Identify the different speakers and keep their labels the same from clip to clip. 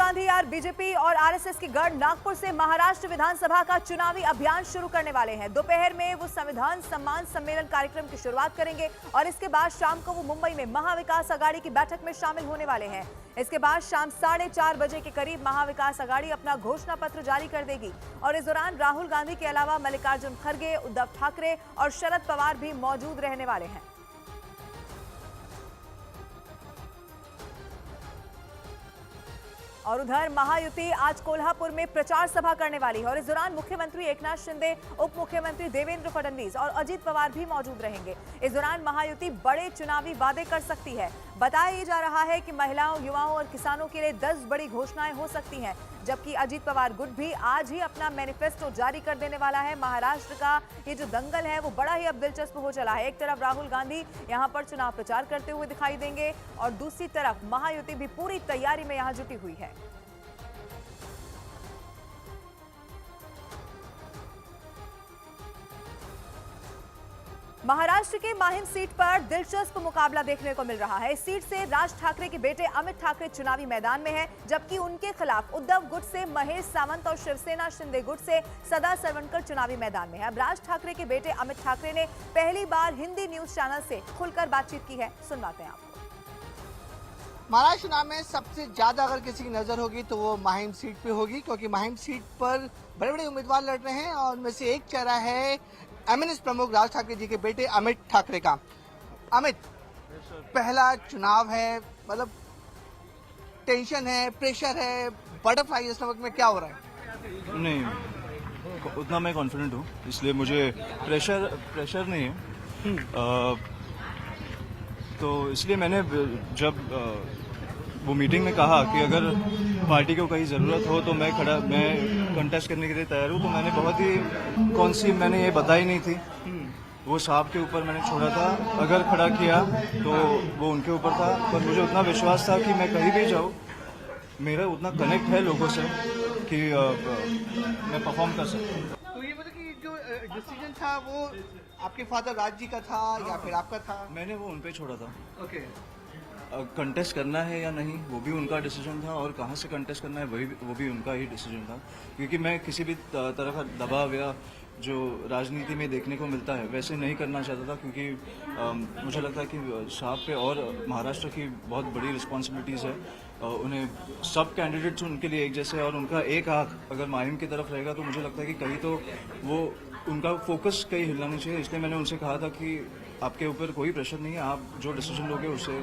Speaker 1: गांधी यार बीजेपी और आरएसएस के गढ़ नागपुर से महाराष्ट्र विधानसभा का चुनावी अभियान शुरू करने वाले हैं। दोपहर में वो संविधान सम्मान सम्मेलन कार्यक्रम की शुरुआत करेंगे और इसके बाद शाम को वो मुंबई में महाविकास अघाड़ी की बैठक में शामिल होने वाले हैं। इसके बाद शाम 4:30 बजे के करीब महाविकास अघाड़ी अपना घोषणा पत्र जारी कर देगी और इस दौरान राहुल गांधी के अलावा मल्लिकार्जुन खड़गे, उद्धव ठाकरे और शरद पवार भी मौजूद रहने वाले हैं। और उधर महायुति आज कोल्हापुर में प्रचार सभा करने वाली है और इस दौरान मुख्यमंत्री एकनाथ शिंदे, उप मुख्यमंत्री देवेंद्र फडणवीस और अजित पवार भी मौजूद रहेंगे। इस दौरान महायुति बड़े चुनावी वादे कर सकती है। बताया जा रहा है कि महिलाओं, युवाओं और किसानों के लिए 10 बड़ी घोषणाएं हो सकती हैं, जबकि अजित पवार गुट भी आज ही अपना मैनिफेस्टो जारी कर देने वाला है। महाराष्ट्र का ये जो दंगल है वो बड़ा ही अब दिलचस्प हो चला है। एक तरफ राहुल गांधी यहां पर चुनाव प्रचार करते हुए दिखाई देंगे और दूसरी तरफ महायुति भी पूरी तैयारी में यहां जुटी हुई है। महाराष्ट्र के माहिम सीट पर दिलचस्प मुकाबला देखने को मिल रहा है। इस सीट से राज ठाकरे के बेटे अमित ठाकरे चुनावी मैदान में हैं, जबकि उनके खिलाफ उद्धव गुट से महेश सावंत और शिवसेना शिंदे गुट से सदा सरवणकर चुनावी मैदान में है। अब राज ठाकरे के बेटे अमित ठाकरे ने पहली बार हिंदी न्यूज चैनल से खुलकर बातचीत की है। सुनवाते हैं आपको।
Speaker 2: महाराष्ट्र चुनाव में सबसे ज्यादा अगर किसी की नजर होगी तो वो माहिम सीट पे होगी, क्योंकि माहिम सीट पर बड़े बड़े उम्मीदवार लड़ रहे हैं और उनमें से एक चेहरा है एमएनएस प्रमुख राज ठाकरे जी के बेटे अमित ठाकरे का। अमित, पहला चुनाव है, मतलब टेंशन है, प्रेशर है, बटरफ्लाई इस वक्त में क्या हो रहा है?
Speaker 3: नहीं, उतना मैं कॉन्फिडेंट हूँ, इसलिए मुझे प्रेशर नहीं है। तो इसलिए मैंने जब वो मीटिंग में कहा कि अगर पार्टी को कहीं ज़रूरत हो तो मैं कंटेस्ट करने के लिए तैयार हूँ, तो मैंने बहुत ही मैंने ये बताई नहीं थी। वो साहब के ऊपर मैंने छोड़ा था, अगर खड़ा किया तो वो उनके ऊपर था, पर मुझे उतना विश्वास था कि मैं कहीं भी जाऊँ, मेरा उतना कनेक्ट है लोगों से कि मैं परफॉर्म कर सकता हूँ।
Speaker 2: तो ये मतलब कि जो डिसीजन था वो आपके फादर राज जी का था या फिर आपका था?
Speaker 3: मैंने वो उन पे छोड़ा था।
Speaker 2: ओके।
Speaker 3: कंटेस्ट करना है या नहीं वो भी उनका डिसीजन था, और कहाँ से कंटेस्ट करना है वो भी उनका ही डिसीजन था, क्योंकि मैं किसी भी तरह का दबाव या जो राजनीति में देखने को मिलता है वैसे नहीं करना चाहता था, क्योंकि मुझे लगता है कि साहब पे और महाराष्ट्र की बहुत बड़ी रिस्पॉन्सिबिलिटीज़ है। उन्हें सब कैंडिडेट्स उनके लिए एक जैसे, और उनका एक आंख अगर माहिम की तरफ रहेगा तो मुझे लगता है कि कहीं तो वो उनका फोकस कहीं हिलना नहीं चाहिए। इसलिए मैंने उनसे कहा था कि आपके ऊपर कोई प्रेशर नहीं है, आप जो डिसीजन लोगे उससे,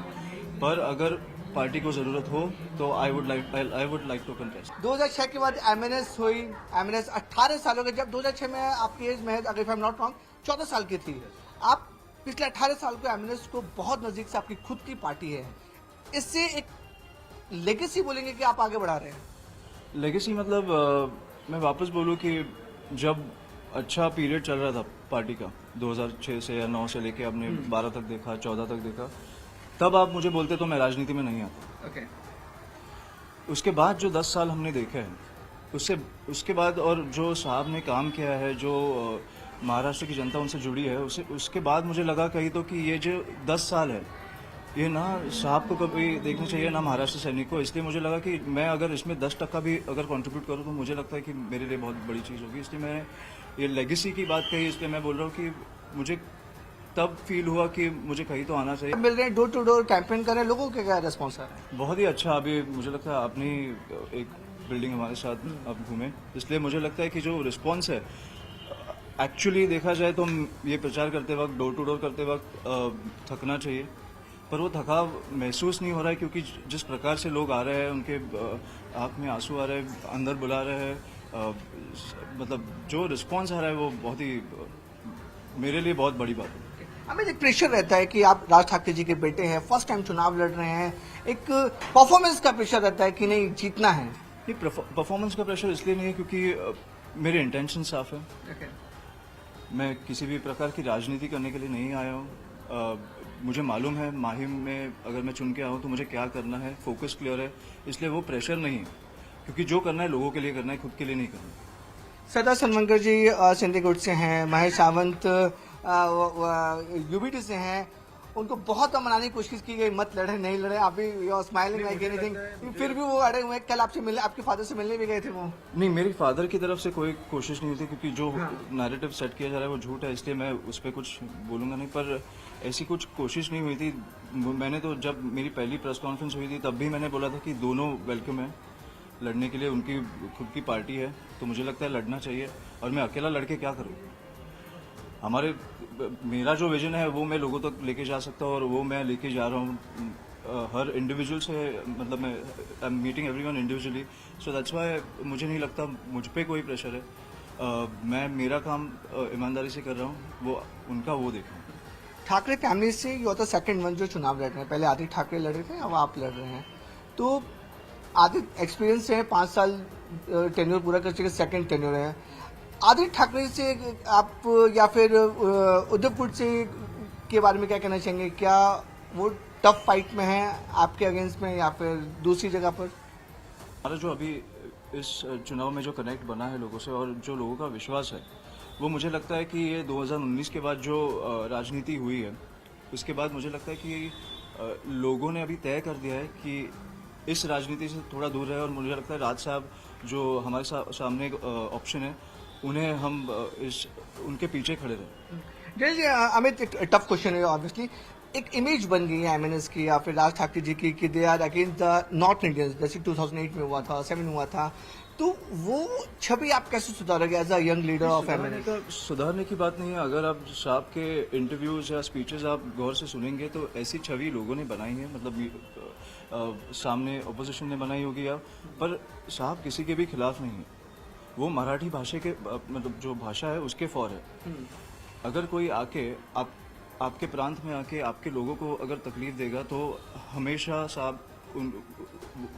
Speaker 3: पर अगर पार्टी को जरूरत हो तो I would like to contest.
Speaker 2: 2006 के बाद एमएनएस हुई। एमएनएस 18 सालों के, जब 2006 में आपकी एज महज, अगर आई एम नॉट रॉन्ग, 14 साल की थी। आप पिछले 18 साल को एमएनएस को बहुत नजदीक से, आपकी खुद की पार्टी है, इससे एक लेगेसी बोलेंगे कि आप आगे बढ़ा रहे हैं?
Speaker 3: लेगेसी मतलब मैं वापस बोलूँ कि जब अच्छा पीरियड चल रहा था पार्टी का 2006 से या 9 से लेके आपने 12 तक देखा, 14 तक देखा, तब आप मुझे बोलते तो मैं राजनीति में नहीं आता।
Speaker 2: ओके।
Speaker 3: उसके बाद जो 10 साल हमने देखे हैं, उसके बाद और जो साहब ने काम किया है, जो महाराष्ट्र की जनता उनसे जुड़ी है, उसके बाद मुझे लगा कहीं तो कि ये जो 10 साल है ये ना साहब को कभी देखना चाहिए ना महाराष्ट्र सैनिक को। इसलिए मुझे लगा कि मैं अगर इसमें 10% भी अगर कंट्रीब्यूट करूँ तो मुझे लगता है कि मेरे लिए बहुत बड़ी चीज़ होगी। इसलिए मैंने ये लेगेसी की बात कही, इसलिए मैं बोल रहा हूँ कि मुझे तब फील हुआ कि मुझे कहीं तो आना चाहिए।
Speaker 2: मिल रहे हैं, डोर टू डोर कैंपेन कर रहे हैं, लोगों का क्या रिस्पॉन्स आ रहा है?
Speaker 3: बहुत ही अच्छा। अभी मुझे लगता है अपनी एक बिल्डिंग हमारे साथ अब घूमे, इसलिए मुझे लगता है कि जो रिस्पॉन्स है, एक्चुअली देखा जाए तो ये प्रचार करते वक्त, डोर टू डोर करते वक्त थकना चाहिए, पर वो थकाव महसूस नहीं हो रहा है, क्योंकि जिस प्रकार से लोग आ रहे हैं, उनके आँख में आंसू आ रहे हैं, अंदर बुला रहे हैं, मतलब जो रिस्पॉन्स आ रहा है वो बहुत ही मेरे लिए बहुत बड़ी बात है।
Speaker 2: हमें एक प्रेशर रहता है कि आप राज ठाकरे जी के बेटे हैं, फर्स्ट टाइम चुनाव लड़ रहे हैं, एक परफॉर्मेंस का प्रेशर रहता है कि नहीं जीतना है।
Speaker 3: ये परफॉर्मेंस का प्रेशर इसलिए नहीं है क्योंकि मेरे इंटेंशन साफ है। मैं किसी भी प्रकार की राजनीति करने के लिए नहीं आया हूँ। मुझे मालूम है माहिम में अगर मैं चुन के आऊँ तो मुझे क्या करना है, फोकस क्लियर है, इसलिए वो प्रेशर नहीं है, क्योंकि जो करना है लोगों के लिए करना है, खुद के लिए नहीं करना।
Speaker 2: सदा सरवणकर जी शिंदे गुट से हैं, महेश सावंत यूबीटी से हैं, उनको बहुत मनाने की कोशिश की गई, मत लड़े, नहीं लड़े, आप भी you are smiling like anything, फिर भी वो अड़े हुए। कल आपसे मिलने, आपके फादर से मिलने भी गए थे वो?
Speaker 3: नहीं, मेरी फादर की तरफ से कोई कोशिश नहीं थी, क्योंकि जो नैरेटिव सेट किया जा रहा है वो झूठ है, इसलिए मैं उस पर कुछ बोलूंगा नहीं। पर ऐसी कुछ कोशिश नहीं हुई थी। मैंने तो जब मेरी पहली प्रेस कॉन्फ्रेंस हुई थी तब भी मैंने बोला था कि दोनों वेलकम है लड़ने के लिए, उनकी खुद की पार्टी है, तो मुझे लगता है लड़ना चाहिए। और मैं अकेला लड़के क्या करूँ? मेरा जो विजन है वो मैं लोगों तक लेके जा सकता हूँ, और वो मैं लेके जा रहा हूँ हर इंडिविजुअल से। मतलब मैं I am meeting everyone individually, so that's why मुझे नहीं लगता मुझ पे कोई प्रेशर है। मैं मेरा काम ईमानदारी से कर रहा हूँ, वो उनका वो देखूँ।
Speaker 2: ठाकरे फैमिली से you are the second one जो चुनाव लड़ रहे हैं। पहले आदित्य ठाकरे लड़ रहे थे, अब आप लड़ रहे हैं। तो आदित्य एक्सपीरियंस है, 5 साल टेन्योर पूरा कर चुके, सेकंड टेन्योर है। आदित्य ठाकरे से आप या फिर उद्धव से के बारे में क्या कहना चाहेंगे? क्या वो टफ फाइट में है आपके अगेंस्ट में, या फिर दूसरी जगह पर?
Speaker 3: हमारा जो अभी इस चुनाव में जो कनेक्ट बना है लोगों से और जो लोगों का विश्वास है, वो मुझे लगता है कि ये 2019 के बाद जो राजनीति हुई है, उसके बाद मुझे लगता है कि लोगों ने अभी तय कर दिया है कि इस राजनीति से थोड़ा दूर रहे। और मुझे लगता है राज साहब जो हमारे सामने ऑप्शन है, उन्हें हम उनके पीछे खड़े रहे।
Speaker 2: अमित, एक टफ क्वेश्चन है ऑब्वियसली। एक इमेज बन गई है एमएनएस की या फिर राज ठाकरे जी की कि they are against the north Indians, जैसे 2008 में हुआ था, 7 हुआ था। तो वो छवि आप कैसे सुधारोगे as a young leader of MNS?
Speaker 3: सुधारने की बात नहीं है। अगर आप साहब के इंटरव्यूज या स्पीचेस आप गौर से सुनेंगे तो ऐसी छवि लोगों ने बनाई है, मतलब सामने ऑपोजिशन ने बनाई होगी, या पर साहब किसी के भी खिलाफ नहीं है। वो मराठी भाषा के मतलब जो भाषा है उसके फॉर है। अगर कोई आके आपके प्रांत में आके आपके लोगों को अगर तकलीफ देगा तो हमेशा साहब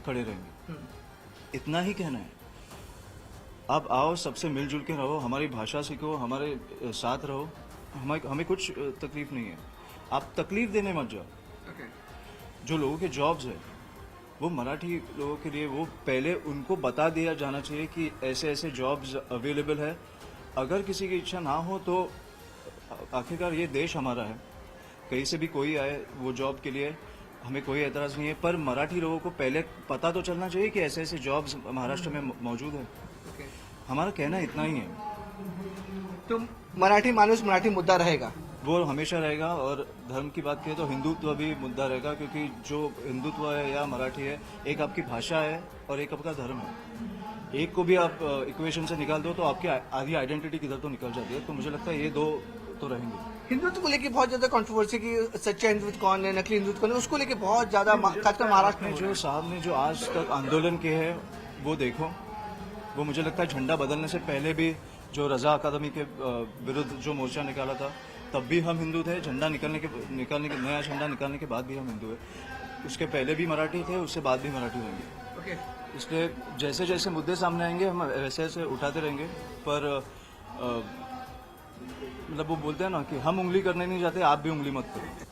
Speaker 3: खड़े रहेंगे। इतना ही कहना है। आप आओ, सबसे मिलजुल के रहो, हमारी भाषा सीखो, हमारे साथ रहो, हमें कुछ तकलीफ नहीं है। आप तकलीफ देने मत जाओ। जो लोगों के जॉब्स है वो मराठी लोगों के लिए, वो पहले उनको बता दिया जाना चाहिए कि ऐसे ऐसे जॉब्स अवेलेबल है। अगर किसी की इच्छा ना हो तो आखिरकार ये देश हमारा है, कहीं से भी कोई आए वो जॉब के लिए हमें कोई एतराज नहीं है। पर मराठी लोगों को पहले पता तो चलना चाहिए कि ऐसे ऐसे जॉब्स महाराष्ट्र में मौजूद है। हमारा कहना इतना ही है।
Speaker 2: तो मराठी मानुस, मराठी मुद्दा रहेगा,
Speaker 3: वो हमेशा रहेगा। और धर्म की बात करें तो हिंदुत्व भी मुद्दा रहेगा, क्योंकि जो हिंदुत्व है या मराठी है, एक आपकी भाषा है और एक आपका धर्म है। एक को भी आप इक्वेशन से निकाल दो तो आपकी आधी आइडेंटिटी किधर तो निकल जाती है। तो मुझे लगता है ये दो तो रहेंगे।
Speaker 2: हिंदुत्व को लेकर बहुत ज्यादा कंट्रोवर्सी की, सच्चा हिंदुत्व कौन है, नकली हिंदुत्व कौन है, उसको लेकर बहुत ज्यादा, खासकर महाराष्ट्र में
Speaker 3: जो साहब ने जो आज तक आंदोलन किए हैं वो देखो। वो मुझे लगता है झंडा बदलने से पहले भी जो रजा अकादमी के विरुद्ध जो मोर्चा निकाला था तब भी हम हिंदू थे। झंडा निकालने के नया झंडा निकालने के बाद भी हम हिंदू है। उसके पहले भी मराठी थे, उससे बाद भी मराठी रहेंगे। इसलिए जैसे जैसे मुद्दे सामने आएंगे हम वैसे वैसे उठाते रहेंगे। पर मतलब वो बोलते हैं ना कि हम उंगली करने नहीं जाते, आप भी उंगली मत करो।